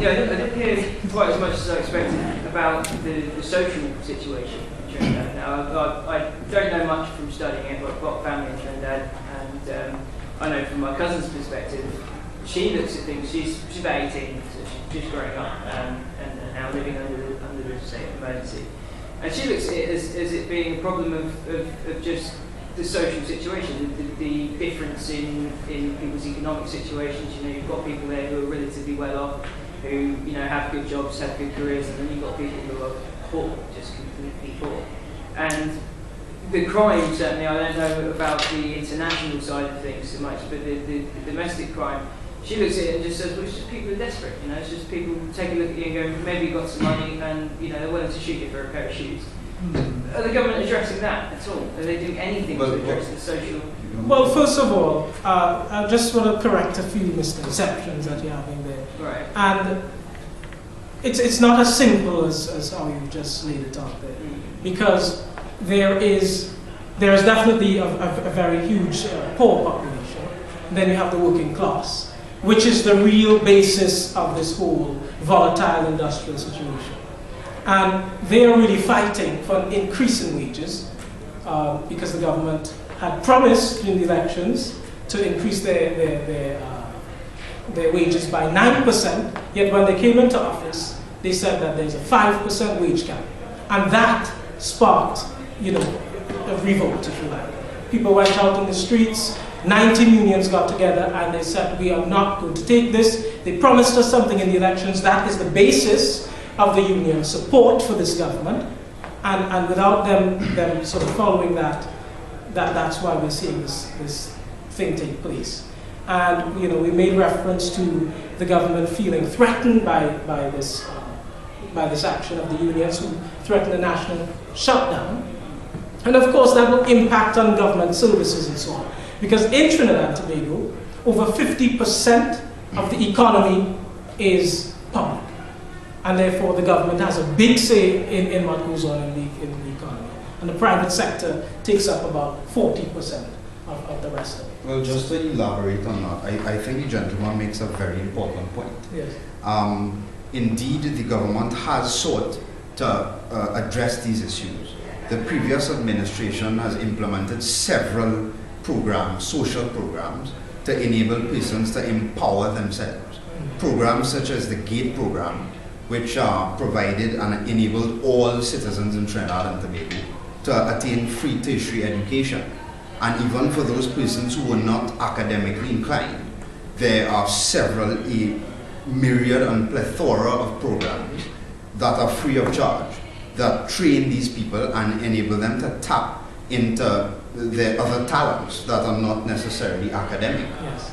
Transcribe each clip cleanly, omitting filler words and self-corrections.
Yeah, I didn't hear quite as much as I expected about the social situation in Trinidad. Now, I don't know much from studying it, but I've got family in Trinidad, and I know from my cousin's perspective, she looks at things, she's about 18, so she's just growing up, and now living under the state of emergency. And she looks at it as it being a problem of just the social situation, the difference in people's economic situations. You know, you've got people there who are relatively well off, who, you know, have good jobs, have good careers, and then you've got people who are poor, just completely poor. And the crime, certainly, I don't know about the international side of things so much, but the domestic crime, she looks at it and just says, well, it's just people who are desperate, you know, it's just people who take a look at you and go, maybe you've got some money and, you know, they're willing to shoot you for a pair of shoes. Are the government addressing that at all? Are they doing anything to address the social? Well, first of all, I just want to correct a few misconceptions that you're having there. Right. And it's not as simple as how you just laid it out there, because there is definitely a very huge poor population. And then you have the working class, which is the real basis of this whole volatile industrial situation. And they are really fighting for an increase in wages because the government had promised in the elections to increase their wages by 9%, yet when they came into office, they said that there's a 5% wage cap. And that sparked, you know, a revolt, if you like. People went out in the streets, 19 unions got together and they said, we are not going to take this. They promised us something in the elections. That is the basis of the union support for this government. And without them sort of following that's why we're seeing this thing take place. And, you know, we made reference to the government feeling threatened by this action of the unions who threatened a national shutdown. And of course that will impact on government services and so on. Because in Trinidad and Tobago, over 50% of the economy is public. And therefore the government has a big say in what goes on in the economy. And the private sector takes up about 40% of the rest of it. Well, just to elaborate on that, I think the gentleman makes a very important point. Yes. Indeed, the government has sought to address these issues. The previous administration has implemented several programs, social programs, to enable persons to empower themselves. Programs such as the GATE program, which provided and enabled all citizens in Trinidad and Tobago to attain free tertiary education. And even for those persons who were not academically inclined, there are several, a myriad and plethora of programs that are free of charge, that train these people and enable them to tap into their other talents that are not necessarily academic. Yes.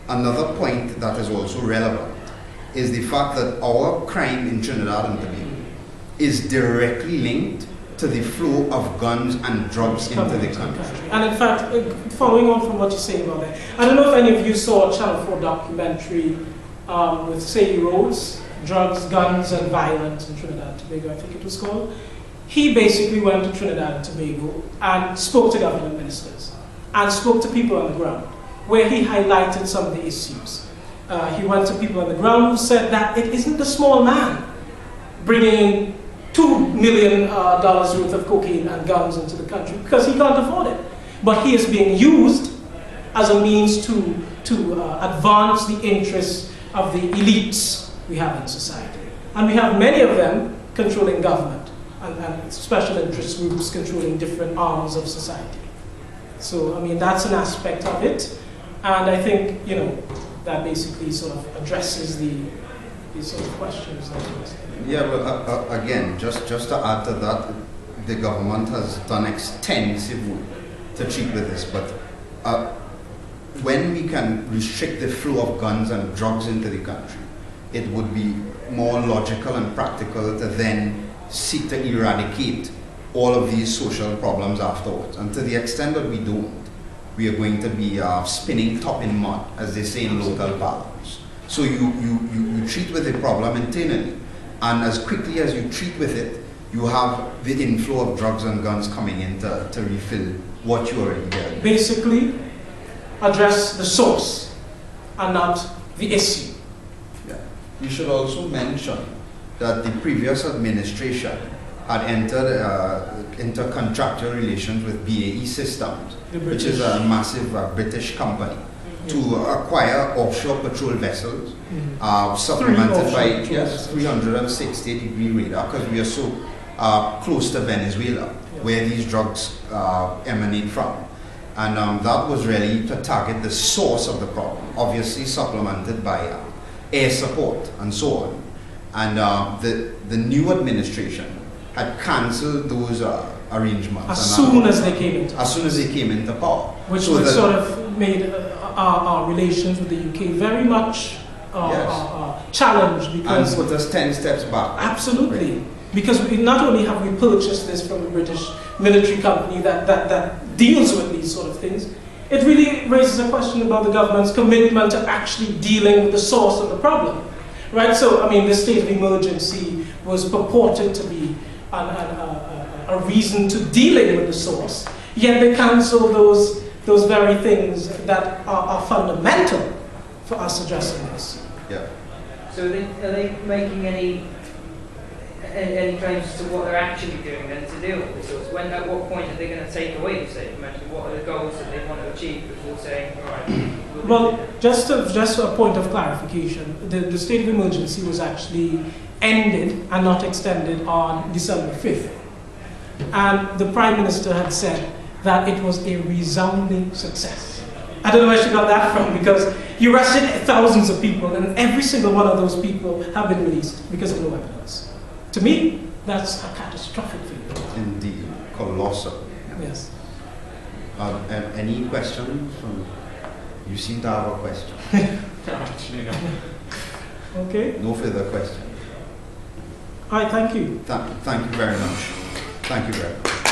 Another point that is also relevant is the fact that our crime in Trinidad and Tobago is directly linked to the flow of guns and drugs into the country. And in fact, following on from what you're saying about that, I don't know if any of you saw a Channel 4 documentary with Sadie Rhodes, Drugs, Guns and Violence in Trinidad and Tobago, I think it was called. He basically went to Trinidad and Tobago and spoke to government ministers and spoke to people on the ground, where he highlighted some of the issues. He went to people on the ground who said that it isn't a small man bringing in $2 million worth of cocaine and guns into the country because he can't afford it. But he is being used as a means to advance the interests of the elites we have in society. And we have many of them controlling government and special interest groups controlling different arms of society. So, I mean, that's an aspect of it. And I think, you know, that basically sort of addresses these sort of questions that you asked. Yeah, well, again, just to add to that, the government has done extensive work to treat with this, but when we can restrict the flow of guns and drugs into the country, it would be more logical and practical to then seek to eradicate all of these social problems afterwards. And to the extent that we don't, we are going to be spinning top in mud, as they say in local parlance. So you treat with the problem internally, and as quickly as you treat with it, you have the inflow of drugs and guns coming in to refill what you already get. Basically, address the source and not the issue. Yeah. we should also mention that the previous administration had entered into contractual relations with BAE Systems, which is a massive British company, to acquire offshore patrol vessels, supplemented by 360-degree radar, because we are so close to Venezuela, where these drugs emanate from. And that was really to target the source of the problem, obviously supplemented by air support and so on. And the new administration had cancelled those arrangements. As soon as they came into power. Which sort of made our relations with the UK very much challenged. Because and put us 10 steps back. Absolutely. Right. Because not only have we purchased this from a British military company that deals with these sort of things, it really raises a question about the government's commitment to actually dealing with the source of the problem. Right? So, I mean, the state of emergency was purported to be a reason to dealing with the source, yet they cancel those very things that are fundamental for us addressing this. Yeah. So are they making any claims to what they're actually doing then to deal with this? At what point are they going to take away the state of emergency? What are the goals that they want to achieve before saying, all right? Well, just a point of clarification, the state of emergency was actually ended and not extended on December 5th. And the Prime Minister had said that it was a resounding success. I don't know where she got that from, because he arrested thousands of people and every single one of those people have been released because of no evidence. To me, that's a catastrophic failure. Indeed, colossal. Yes. Any questions? You seem to have a question. Okay. No further questions. All right, thank you. Thank you very much. Thank you very much.